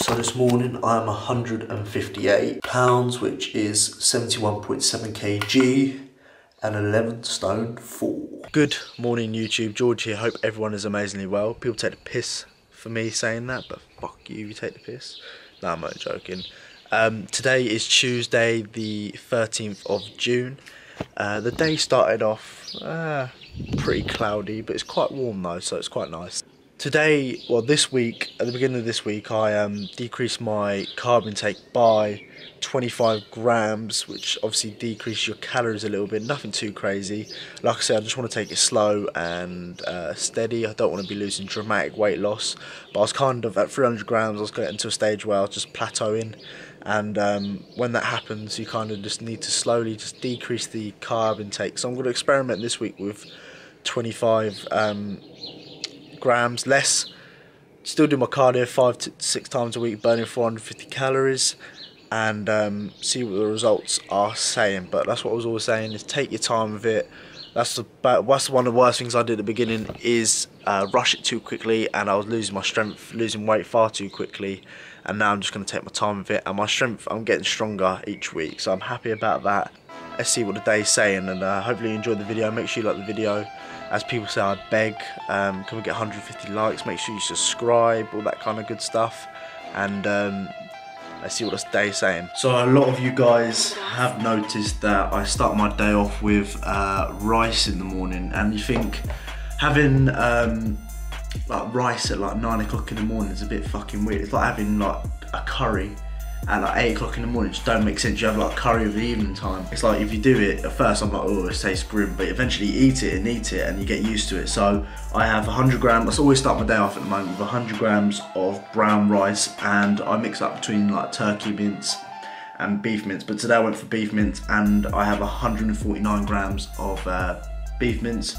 So this morning I'm 158 pounds, which is 71.7 kg and 11 stone 4. Good morning YouTube, George here. Hope everyone is amazingly well. People take the piss for me saying that, but fuck you, you take the piss. No, I'm not joking. Today is Tuesday the 13th of June. The day started off pretty cloudy, but it's quite warm though, so it's quite nice. Today, well this week, at the beginning of this week, I decreased my carb intake by 25 grams, which obviously decreases your calories a little bit, nothing too crazy. Like I said, I just want to take it slow and steady. I don't want to be losing dramatic weight loss, but I was kind of at 300 grams, I was getting to a stage where I was just plateauing. And when that happens, you kind of just need to slowly just decrease the carb intake. So I'm going to experiment this week with 25 grams less. Still do my cardio 5 to 6 times a week, burning 450 calories, and see what the results are saying. But that's what I was always saying, is take your time with it. That's one of the worst things I did at the beginning, is rush it too quickly, and I was losing my strength, losing weight far too quickly. And now I'm just going to take my time with it, and my strength, I'm getting stronger each week, so I'm happy about that. Let's see what the day's saying, and hopefully you enjoyed the video. Make sure you like the video. As people say, I beg, can we get 150 likes? Make sure you subscribe, all that kind of good stuff. And let's see what this day's saying. So a lot of you guys have noticed that I start my day off with rice in the morning, and you think having like rice at like 9 o'clock in the morning is a bit fucking weird. It's like having like a curry at like 8 o'clock in the morning. It just don't make sense. You have like curry at the evening time. It's like, if you do it at first, I'm like, oh, it tastes grim, but eventually you eat it and you get used to it. So I have 100 grams, let's always start my day off at the moment with 100 grams of brown rice, and I mix up between like turkey mince and beef mince, but today I went for beef mince, and I have 149 grams of beef mince.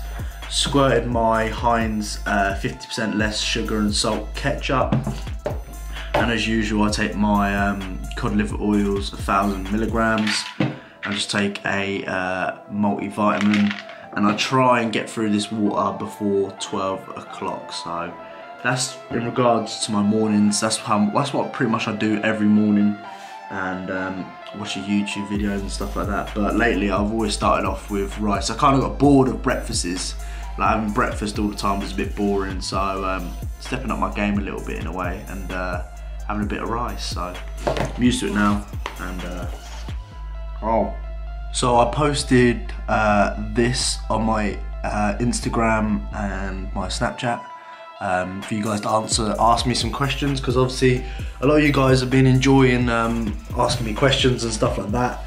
Squirted my Heinz 50% less sugar and salt ketchup, and as usual I take my cod liver oils 1000 milligrams. I just take a multivitamin, and I try and get through this water before 12 o'clock. So that's in regards to my mornings. That's what pretty much I do every morning, and watching YouTube videos and stuff like that. But lately I've always started off with rice. I kind of got bored of breakfasts. Like having breakfast all the time was a bit boring, so stepping up my game a little bit in a way, and having a bit of rice. So I'm used to it now. And so I posted this on my Instagram and my Snapchat for you guys to ask me some questions, because obviously a lot of you guys have been enjoying asking me questions and stuff like that.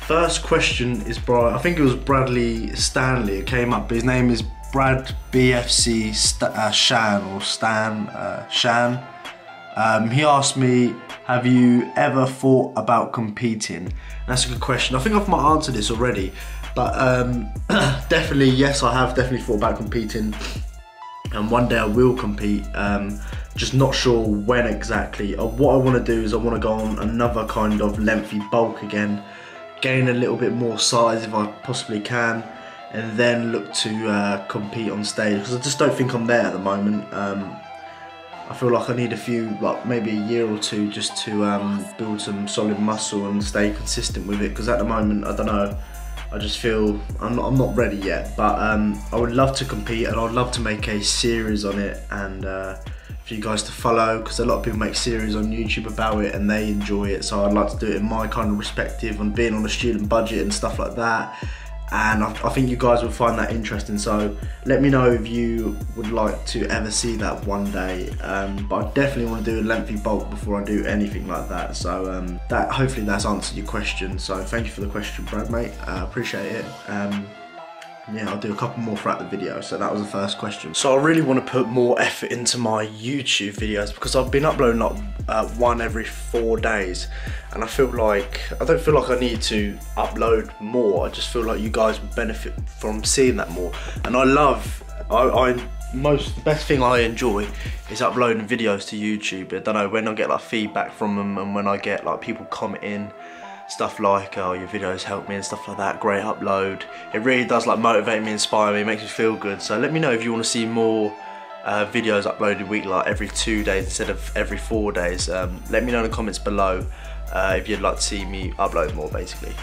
First question is I think it was Bradley Stanley. It came up, but his name is Brad BFC Shan. He asked me, have you ever thought about competing? And that's a good question. I think I might answer this already, but definitely yes, I have definitely thought about competing, and one day I will compete. Just not sure when exactly. What I want to do is I want to go on another kind of lengthy bulk again, gain a little bit more size if I possibly can, and then look to compete on stage, because I just don't think I'm there at the moment. I feel like I need a few, like maybe a year or two, just to build some solid muscle and stay consistent with it, because at the moment, I don't know, I just feel I'm not ready yet. But I would love to compete, and I would love to make a series on it, and for you guys to follow, because a lot of people make series on YouTube about it and they enjoy it. So I'd like to do it in my kind of perspective on being on a student budget and stuff like that. And I think you guys will find that interesting, so let me know if you would like to ever see that one day. But I definitely want to do a lengthy bulk before I do anything like that. So hopefully that's answered your question. So thank you for the question, Brad, mate. I appreciate it. Yeah, I'll do a couple more throughout the video. So that was the first question. So I really want to put more effort into my YouTube videos, because I've been uploading like one every 4 days, and I don't feel like I need to upload more. I just feel like you guys would benefit from seeing that more. And the best thing I enjoy is uploading videos to YouTube. I don't know, when I get like feedback from them, and when I get like people commenting stuff like, oh, your videos help me and stuff like that, great upload, it really does like motivate me, inspire me, makes me feel good. So let me know if you want to see more videos uploaded weekly, like every 2 days instead of every 4 days. Let me know in the comments below if you'd like to see me upload more, basically.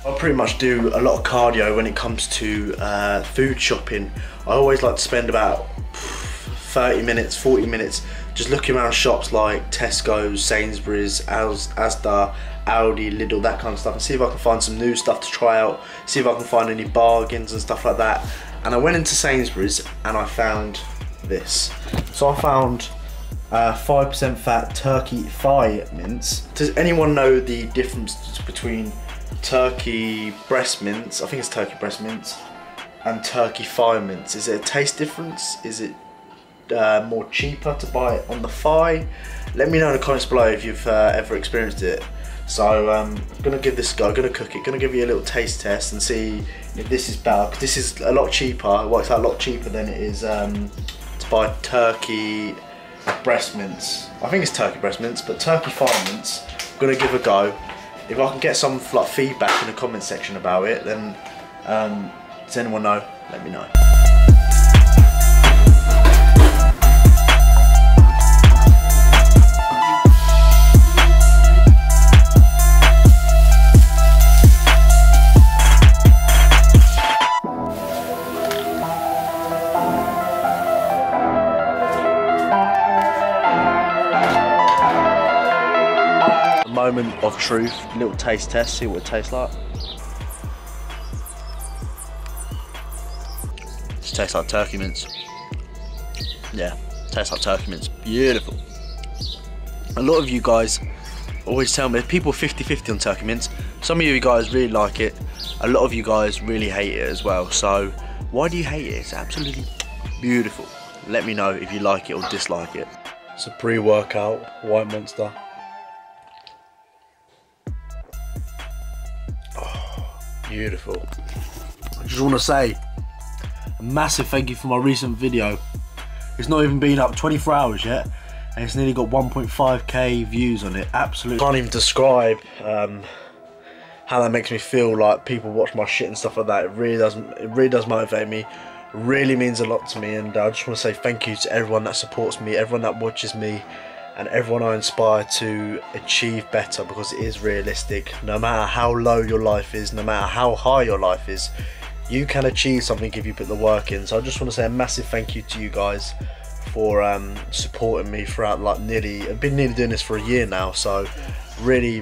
I pretty much do a lot of cardio when it comes to food shopping. I always like to spend about 30 minutes, 40 minutes just looking around shops like Tesco's, Sainsbury's, Asda, Aldi, Lidl, that kind of stuff, and see if I can find some new stuff to try out, see if I can find any bargains and stuff like that. And I went into Sainsbury's and I found this. So I found 5% fat turkey thigh mince. Does anyone know the difference between turkey breast mince, I think it's turkey breast mince, and turkey thigh mince? Is it a taste difference? Is it more cheaper to buy it on the thigh? Let me know in the comments below if you've ever experienced it. So I'm gonna give this a go, gonna cook it, gonna give you a little taste test and see if this is better, because this is a lot cheaper. It works out a lot cheaper than it is to buy turkey breast mince. I think it's turkey breast mince, but turkey thigh mince, I'm gonna give a go. If I can get some like feedback in the comment section about it, then does anyone know? Let me know. Moment of truth, little taste test, see what it tastes like. It tastes like turkey mince. Yeah, tastes like turkey mince. Beautiful. A lot of you guys always tell me, people 50-50 on turkey mince. Some of you guys really like it. A lot of you guys really hate it as well. So why do you hate it? It's absolutely beautiful. Let me know if you like it or dislike it. It's a pre-workout White Monster. Beautiful. I just want to say a massive thank you for my recent video. It's not even been up 24 hours yet and it's nearly got 1.5k views on it. Absolutely can't even describe how that makes me feel, like people watch my shit and stuff like that. It really does motivate me. It really means a lot to me, and I just want to say thank you to everyone that supports me, everyone that watches me, and everyone I inspire to achieve better, because it is realistic. No matter how low your life is, no matter how high your life is, you can achieve something if you put the work in. So I just want to say a massive thank you to you guys for supporting me throughout, like I've been nearly doing this for a year now, so really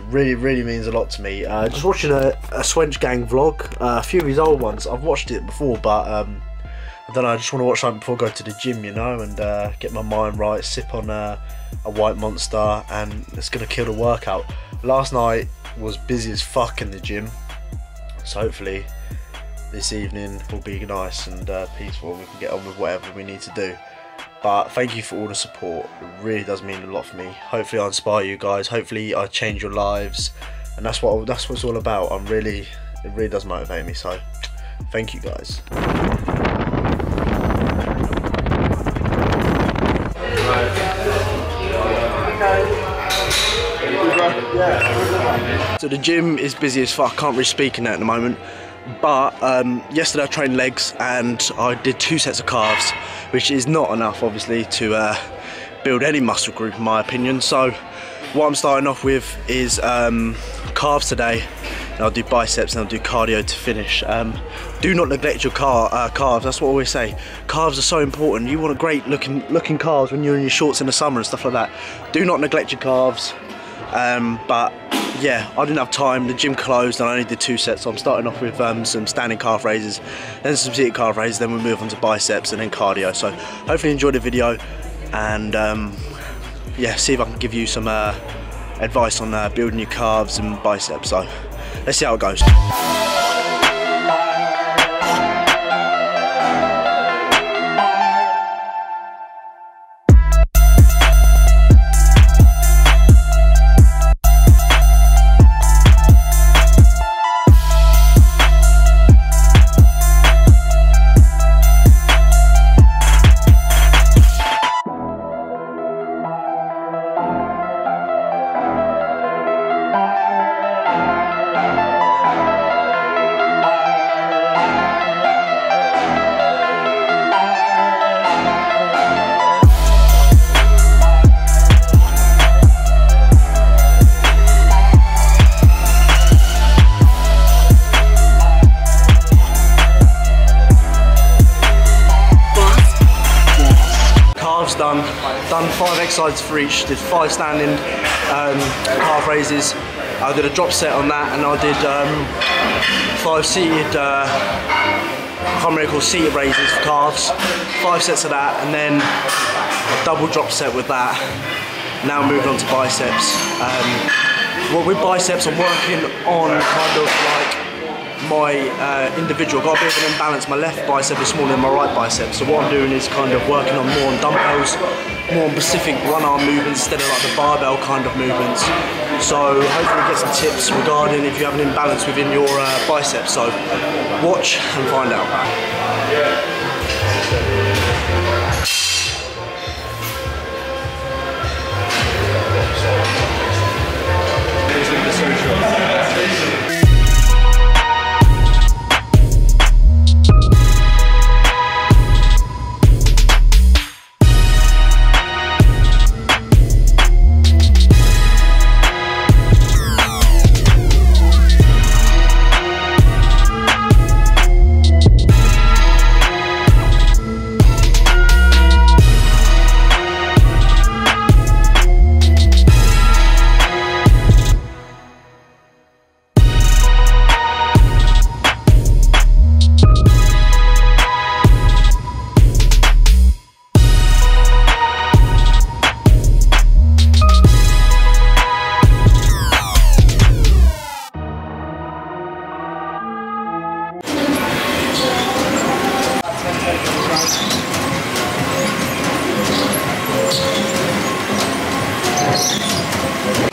means a lot to me. Just watching a Swench Gang vlog, a few of his old ones. I've watched it before, but I don't know, I just want to watch something before I go to the gym, you know, and get my mind right, sip on a White Monster, and it's going to kill the workout. Last night was busy as fuck in the gym, so hopefully this evening will be nice and peaceful, and we can get on with whatever we need to do. But thank you for all the support, it really does mean a lot for me. Hopefully I inspire you guys, hopefully I change your lives, and that's what it's all about. It really does motivate me, so thank you guys. So the gym is busy as fuck, I can't really speak in that at the moment, but yesterday I trained legs and I did 2 sets of calves, which is not enough obviously to build any muscle group in my opinion. So what I'm starting off with is calves today, and I'll do biceps and I'll do cardio to finish. Do not neglect your calves, that's what I always say. Calves are so important. You want a great looking calves when you're in your shorts in the summer and stuff like that. Do not neglect your calves. But yeah, I didn't have time, the gym closed and I only did 2 sets, so I'm starting off with some standing calf raises, then some seated calf raises, then we'll move on to biceps and then cardio. So hopefully you enjoyed the video, and yeah, see if I can give you some advice on building your calves and biceps. So let's see how it goes. done 5 exercises for each, did 5 standing calf raises. I did a drop set on that, and I did 5 seated, I can't remember called seated raises for calves, 5 sets of that, and then a double drop set with that. Now moving on to biceps. Well, with biceps, I'm working on kind of like my individual. Got a bit of an imbalance. My left bicep is smaller than my right bicep. So what I'm doing is kind of working on more on dumbbells, more on specific one arm movements instead of like the barbell kind of movements. So hopefully get some tips regarding if you have an imbalance within your biceps. So watch and find out.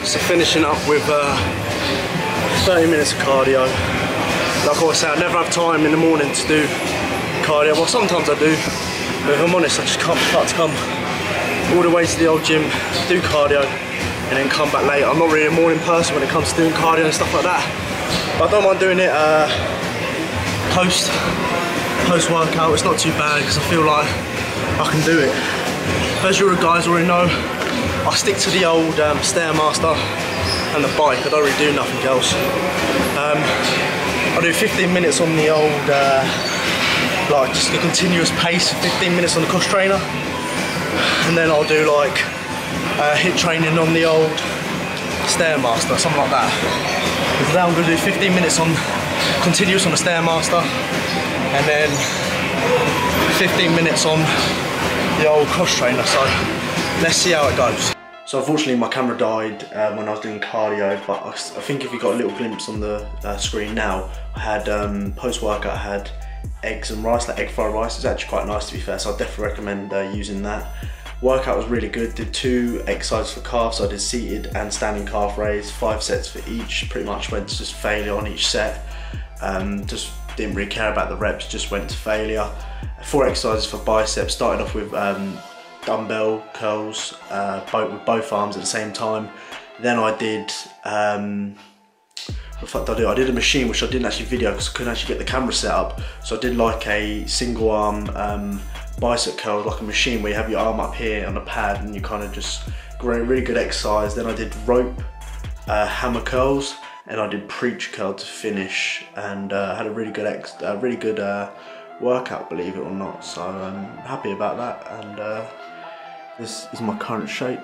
So finishing up with 30 minutes of cardio. Like I say, I never have time in the morning to do cardio. Well, sometimes I do, but if I'm honest, I just can't start to come all the way to the old gym, do cardio, and then come back later. I'm not really a morning person when it comes to doing cardio and stuff like that. But I don't mind doing it post workout. It's not too bad because I feel like I can do it. As you guys already know, I stick to the old Stairmaster and the bike. I don't really do nothing else. I do 15 minutes on the old, like just a continuous pace, 15 minutes on the cross trainer, and then I'll do like HIIT training on the old Stairmaster, something like that. Today I'm going to do 15 minutes on continuous on the Stairmaster, and then 15 minutes on the old cross trainer. So let's see how it goes. So unfortunately my camera died when I was doing cardio, but I think if you got a little glimpse on the screen now, I had post-workout, I had eggs and rice, like egg fried rice. It's actually quite nice to be fair, so I definitely recommend using that. Workout was really good, did 2 exercises for calves, so I did seated and standing calf raise, 5 sets for each, pretty much went to just failure on each set. Just didn't really care about the reps, just went to failure. 4 exercises for biceps, started off with dumbbell curls with both arms at the same time. Then I did, what the fuck did I do? I did a machine which I didn't actually video because I couldn't actually get the camera set up. So I did like a single arm bicep curl, like a machine where you have your arm up here on a pad and you kind of just really good exercise. Then I did rope hammer curls, and I did preach curl to finish, and had a really good workout, believe it or not. So I'm happy about that, and this is my current shape.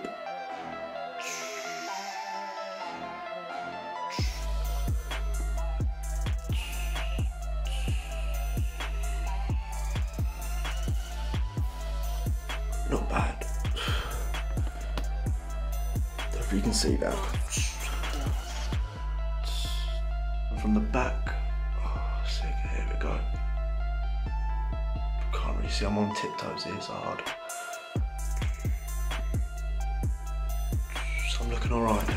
Not bad. If you can see that. From the back. Oh, sick. Here we go. Can't really see. I'm on tiptoes here, so hard. So I'm looking alright.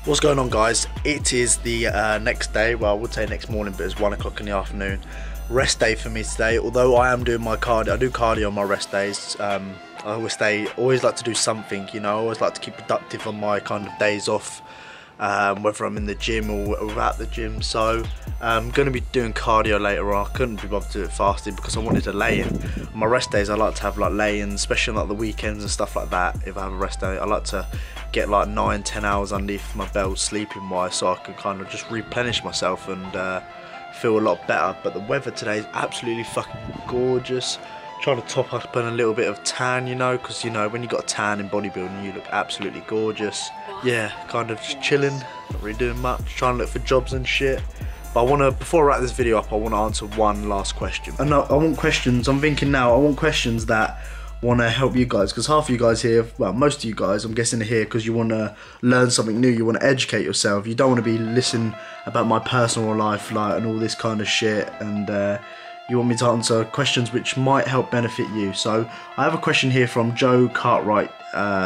What's going on, guys? It is the next day. Well, I would say next morning, but it's 1 o'clock in the afternoon. Rest day for me today. Although I am doing my cardio, I do cardio on my rest days. I always like to do something, you know. I always like to keep productive on my kind of days off, whether I'm in the gym or without the gym. So I'm going to be doing cardio later on. I couldn't be bothered to do it fasting because I wanted to lay in. On my rest days I like to have like lay-ins, especially on like the weekends and stuff like that. If I have a rest day, I like to get like 9-10 hours underneath my belt sleeping wise, so I can kind of just replenish myself and feel a lot better. But the weather today is absolutely fucking gorgeous. Trying to top up on a little bit of tan, you know, because, you know, when you got a tan in bodybuilding, you look absolutely gorgeous. Yeah, kind of just chilling, not really doing much, trying to look for jobs and shit. But I want to, before I wrap this video up, I want to answer one last question. And I want questions, I'm thinking now, I want questions that want to help you guys, because half of you guys here, well, most of you guys, I'm guessing, are here because you want to learn something new, you want to educate yourself, you don't want to be listening about my personal life, like, and all this kind of shit, and you want me to answer questions which might help benefit you. So I have a question here from Joe Cartwright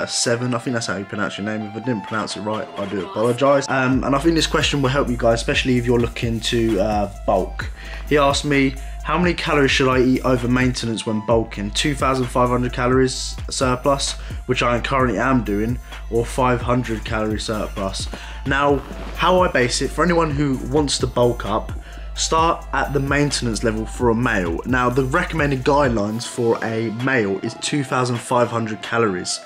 7. I think that's how you pronounce your name. If I didn't pronounce it right, I do apologise. And I think this question will help you guys, especially if you're looking to bulk. He asked me, how many calories should I eat over maintenance when bulking? 2,500 calories surplus, which I currently am doing, or 500 calorie surplus. Now, how I base it, for anyone who wants to bulk up, start at the maintenance level for a male. Now, the recommended guidelines for a male is 2,500 calories.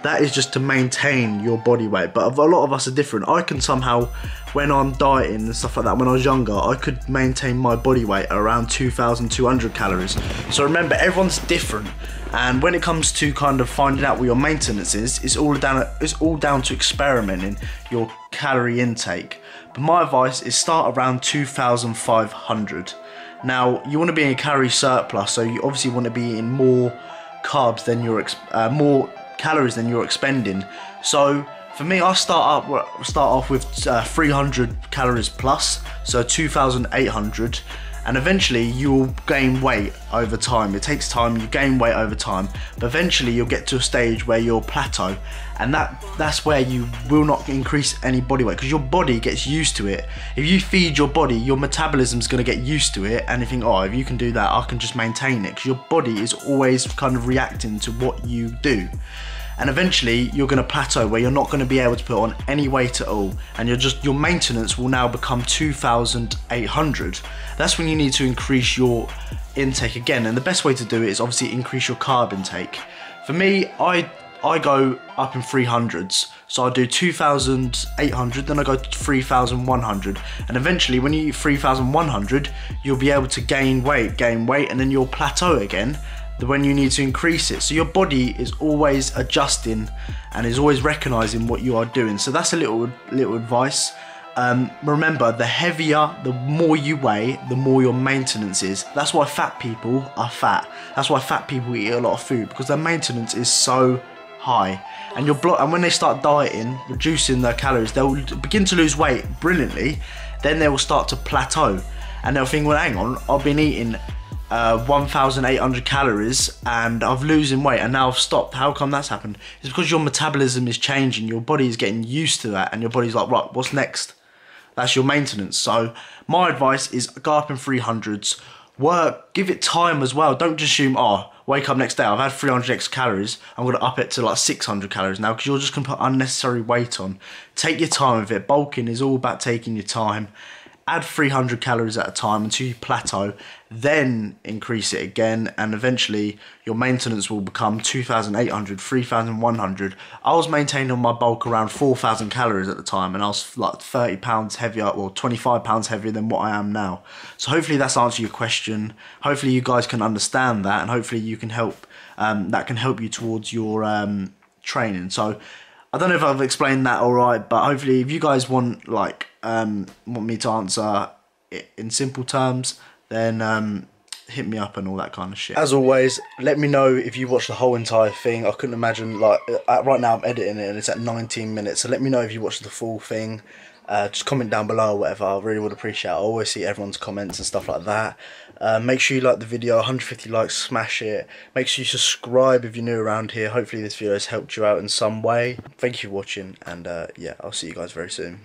That is just to maintain your body weight, but a lot of us are different. I can somehow, when I'm dieting and stuff like that, when I was younger, I could maintain my body weight at around 2,200 calories. So remember, everyone's different, and when it comes to kind of finding out what your maintenance is, it's all down to experimenting your calorie intake. But my advice is start around 2,500. Now, you want to be in a calorie surplus, so you obviously want to be eating more carbs than more calories than you're expending. So for me, I start off with 300 calories plus, so 2,800, and eventually you'll gain weight over time. It takes time, you gain weight over time, but eventually you'll get to a stage where you'll plateau, and that's where you will not increase any body weight, because your body gets used to it. If you feed your body, your metabolism's going to get used to it, and you think, oh, if you can do that, I can just maintain it, because your body is always kind of reacting to what you do. And eventually you're going to plateau where you're not going to be able to put on any weight at all, and your maintenance will now become 2,800. That's when you need to increase your intake again, and the best way to do it is obviously increase your carb intake. For me, I go up in 300s, so I do 2,800, then I go to 3,100, and eventually when you eat 3,100, you'll be able to gain weight, and then you'll plateau again when you need to increase it. So your body is always adjusting and is always recognizing what you are doing. So that's a little advice. Remember, the heavier, the more you weigh, the more your maintenance is. That's why fat people are fat. That's why fat people eat a lot of food, because their maintenance is so high. And when they start dieting, reducing their calories, they'll begin to lose weight brilliantly. Then they will start to plateau, and they'll think, well, hang on, I've been eating 1,800 calories and I'm losing weight, and now I've stopped. How come that's happened? It's because your metabolism is changing, your body is getting used to that, and your body's like, right, what's next? That's your maintenance. So my advice is go up in 300s, work, give it time as well. Don't just assume, oh, wake up next day, I've had 300 extra calories, I'm going to up it to like 600 calories now, because you're just going to put unnecessary weight on. Take your time with it. Bulking is all about taking your time. Add 300 calories at a time until you plateau, then increase it again, and eventually your maintenance will become 2,800, 3,100. I was maintaining my bulk around 4,000 calories at the time, and I was like 30 pounds heavier, or 25 pounds heavier than what I am now. So hopefully that's answered your question. Hopefully you guys can understand that, and hopefully you can help, that can help you towards your training. So I don't know if I've explained that all right, but hopefully if you guys want me to answer it in simple terms, then hit me up and all that kind of shit. As always, let me know if you watched the whole entire thing. I couldn't imagine, like, right now I'm editing it and it's at 19 minutes, so let me know if you watched the full thing. Just comment down below or whatever, I really would appreciate it. I always see everyone's comments and stuff like that. Make sure you like the video, 150 likes, smash it. Make sure you subscribe if you're new around here. Hopefully this video has helped you out in some way. Thank you for watching, and yeah, I'll see you guys very soon.